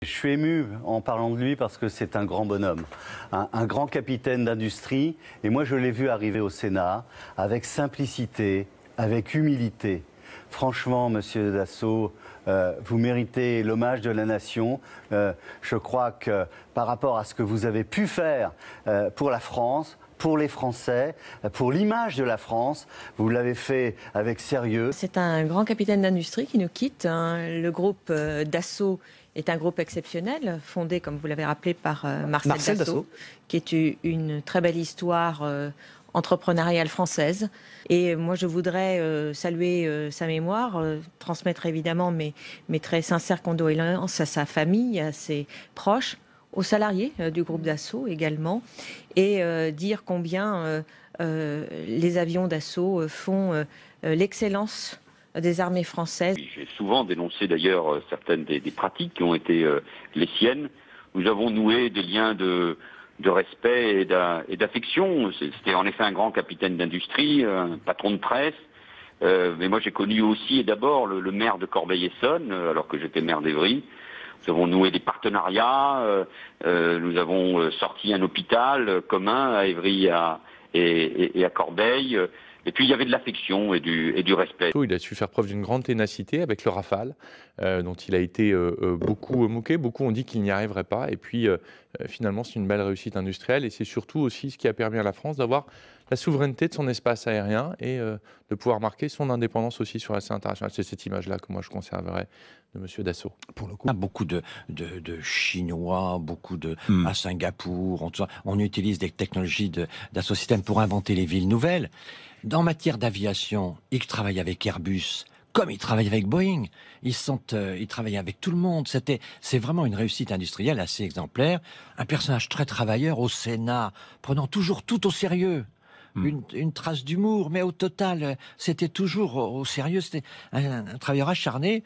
Je suis ému en parlant de lui parce que c'est un grand bonhomme, un grand capitaine d'industrie. Et moi, je l'ai vu arriver au Sénat avec simplicité, avec humilité. Franchement, Monsieur Dassault, vous méritez l'hommage de la nation. Je crois que par rapport à ce que vous avez pu faire pour la France, pour les Français, pour l'image de la France, vous l'avez fait avec sérieux. C'est un grand capitaine d'industrie qui nous quitte. Le groupe Dassault est un groupe exceptionnel, fondé, comme vous l'avez rappelé, par Marcel Dassault, qui est une très belle histoire entrepreneuriale française. Et moi, je voudrais saluer sa mémoire, transmettre évidemment mes très sincères condoléances à sa famille, à ses proches, aux salariés du groupe Dassault également, et dire combien les avions Dassault font l'excellence des armées françaises. J'ai souvent dénoncé d'ailleurs certaines des pratiques qui ont été les siennes. Nous avons noué des liens de respect et d'affection. C'était en effet un grand capitaine d'industrie, un patron de presse. Mais moi j'ai connu aussi et d'abord le maire de Corbeil-Essonnes, alors que j'étais maire d'Évry. Nous avons noué des partenariats, nous avons sorti un hôpital commun à Évry et à Corbeil. Et puis il y avait de l'affection et du respect. Il a su faire preuve d'une grande ténacité avec le Rafale, dont il a été beaucoup moqué. Beaucoup ont dit qu'il n'y arriverait pas. Et puis finalement, c'est une belle réussite industrielle. Et c'est surtout aussi ce qui a permis à la France d'avoir la souveraineté de son espace aérien et de pouvoir marquer son indépendance aussi sur la scène internationale. C'est cette image-là que moi je conserverai de M. Dassault. Pour le coup, beaucoup de Chinois, à Singapour, on utilise des technologies Dassault Systèmes pour inventer les villes nouvelles. En matière d'aviation, ils travaillent avec Airbus, comme ils travaillent avec Boeing. Ils travaillent avec tout le monde. C'est vraiment une réussite industrielle assez exemplaire. Un personnage très travailleur au Sénat, prenant toujours tout au sérieux. Une trace d'humour, mais au total, c'était toujours au sérieux. C'était un travailleur acharné.